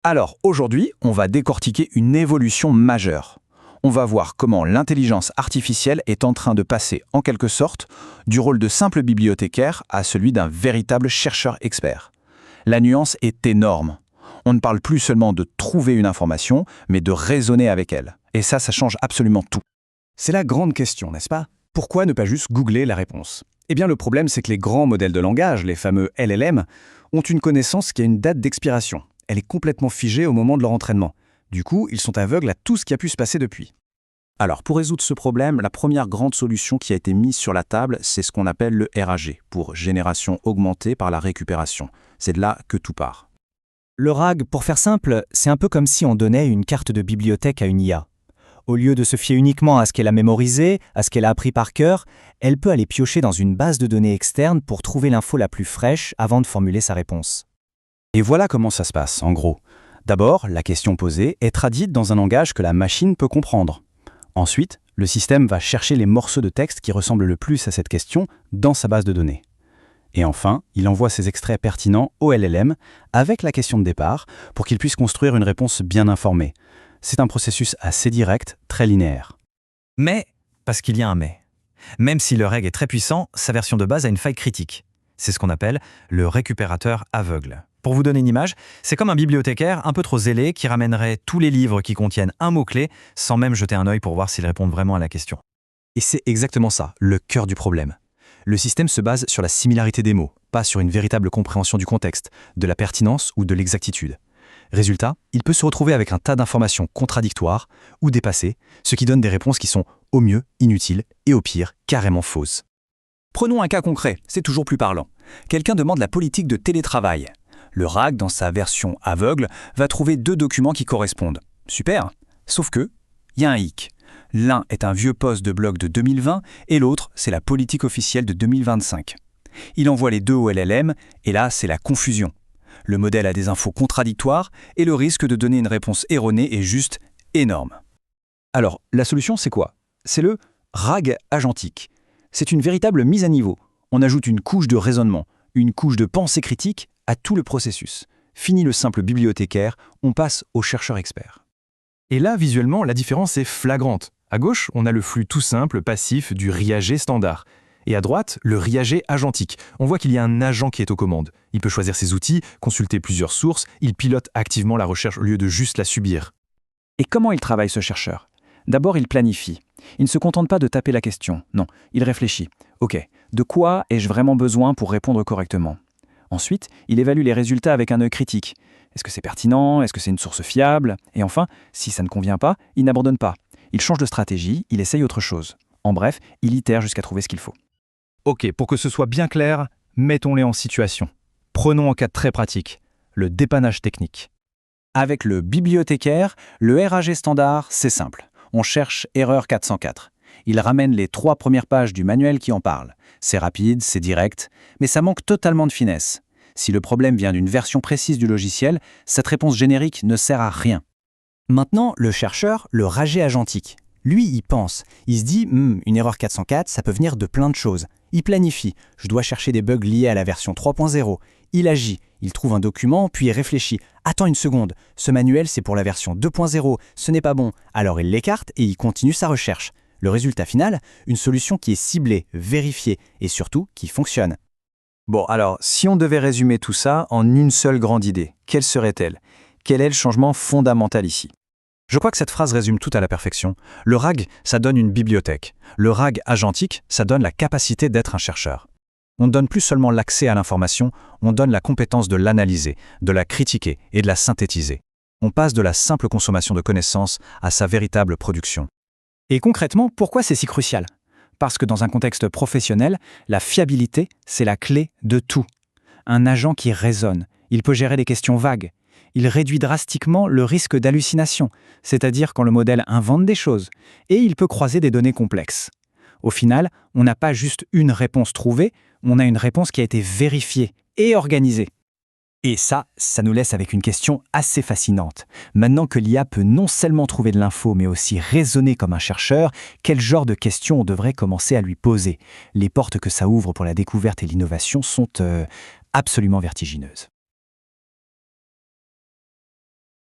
Alors, aujourd'hui, on va décortiquer une évolution majeure. On va voir comment l'intelligence artificielle est en train de passer, en quelque sorte, du rôle de simple bibliothécaire à celui d'un véritable chercheur expert. La nuance est énorme. On ne parle plus seulement de trouver une information, mais de raisonner avec elle. Et ça change absolument tout. C'est la grande question, n'est-ce pas? Pourquoi ne pas juste googler la réponse? Eh bien, le problème, c'est que les grands modèles de langage, les fameux LLM, ont une connaissance qui a une date d'expiration. Elle est complètement figée au moment de leur entraînement. Du coup, ils sont aveugles à tout ce qui a pu se passer depuis. Alors, pour résoudre ce problème, la première grande solution qui a été mise sur la table, c'est ce qu'on appelle le RAG, pour génération augmentée par la récupération. C'est de là que tout part. Le RAG, pour faire simple, c'est un peu comme si on donnait une carte de bibliothèque à une IA. Au lieu de se fier uniquement à ce qu'elle a mémorisé, à ce qu'elle a appris par cœur, elle peut aller piocher dans une base de données externe pour trouver l'info la plus fraîche avant de formuler sa réponse. Et voilà comment ça se passe, en gros. D'abord, la question posée est traduite dans un langage que la machine peut comprendre. Ensuite, le système va chercher les morceaux de texte qui ressemblent le plus à cette question dans sa base de données. Et enfin, il envoie ces extraits pertinents au LLM avec la question de départ pour qu'il puisse construire une réponse bien informée. C'est un processus assez direct, très linéaire. Mais, parce qu'il y a un mais. Même si le RAG est très puissant, sa version de base a une faille critique. C'est ce qu'on appelle le récupérateur aveugle. Pour vous donner une image, c'est comme un bibliothécaire un peu trop zélé qui ramènerait tous les livres qui contiennent un mot-clé sans même jeter un œil pour voir s'ils répondent vraiment à la question. Et c'est exactement ça, le cœur du problème. Le système se base sur la similarité des mots, pas sur une véritable compréhension du contexte, de la pertinence ou de l'exactitude. Résultat, il peut se retrouver avec un tas d'informations contradictoires ou dépassées, ce qui donne des réponses qui sont au mieux inutiles et au pire carrément fausses. Prenons un cas concret, c'est toujours plus parlant. Quelqu'un demande la politique de télétravail. Le RAG, dans sa version aveugle, va trouver 2 documents qui correspondent. Super. Sauf que, il y a un hic. L'un est un vieux post de blog de 2020 et l'autre, c'est la politique officielle de 2025. Il envoie les deux au LLM et là, c'est la confusion. Le modèle a des infos contradictoires et le risque de donner une réponse erronée est juste énorme. Alors, la solution, c'est quoi? C'est le RAG agentique. C'est une véritable mise à niveau. On ajoute une couche de raisonnement, une couche de pensée critique à tout le processus. Fini le simple bibliothécaire, on passe au chercheur expert. Et là, visuellement, la différence est flagrante. À gauche, on a le flux tout simple, passif du RIAG standard. Et à droite, le RIAG agentique. On voit qu'il y a un agent qui est aux commandes. Il peut choisir ses outils, consulter plusieurs sources, il pilote activement la recherche au lieu de juste la subir. Et comment il travaille ce chercheur? D'abord, il planifie. Il ne se contente pas de taper la question. Non, il réfléchit. Ok, de quoi ai-je vraiment besoin pour répondre correctement? Ensuite, il évalue les résultats avec un œil critique. Est-ce que c'est pertinent? Est-ce que c'est une source fiable? Et enfin, si ça ne convient pas, il n'abandonne pas. Il change de stratégie, il essaye autre chose. En bref, il itère jusqu'à trouver ce qu'il faut. Ok, pour que ce soit bien clair, mettons-les en situation. Prenons un cas très pratique, le dépannage technique. Avec le bibliothécaire, le RAG standard, c'est simple. On cherche erreur 404. Il ramène les 3 premières pages du manuel qui en parlent. C'est rapide, c'est direct, mais ça manque totalement de finesse. Si le problème vient d'une version précise du logiciel, cette réponse générique ne sert à rien. Maintenant, le chercheur, le RAG agentique. Lui, il pense. Il se dit, une erreur 404, ça peut venir de plein de choses. Il planifie. Je dois chercher des bugs liés à la version 3.0. Il agit. Il trouve un document, puis il réfléchit. Attends une seconde, ce manuel, c'est pour la version 2.0. Ce n'est pas bon. Alors il l'écarte et il continue sa recherche. Le résultat final, une solution qui est ciblée, vérifiée et surtout qui fonctionne. Bon, alors, si on devait résumer tout ça en une seule grande idée, quelle serait-elle? Quel est le changement fondamental ici? Je crois que cette phrase résume tout à la perfection. Le RAG, ça donne une bibliothèque. Le RAG agentique, ça donne la capacité d'être un chercheur. On ne donne plus seulement l'accès à l'information, on donne la compétence de l'analyser, de la critiquer et de la synthétiser. On passe de la simple consommation de connaissances à sa véritable production. Et concrètement, pourquoi c'est si crucial? Parce que dans un contexte professionnel, la fiabilité, c'est la clé de tout. Un agent qui raisonne, il peut gérer des questions vagues. Il réduit drastiquement le risque d'hallucination, c'est-à-dire quand le modèle invente des choses, et il peut croiser des données complexes. Au final, on n'a pas juste une réponse trouvée, on a une réponse qui a été vérifiée et organisée. Et ça nous laisse avec une question assez fascinante. Maintenant que l'IA peut non seulement trouver de l'info, mais aussi raisonner comme un chercheur, quel genre de questions on devrait commencer à lui poser? Les portes que ça ouvre pour la découverte et l'innovation sont absolument vertigineuses.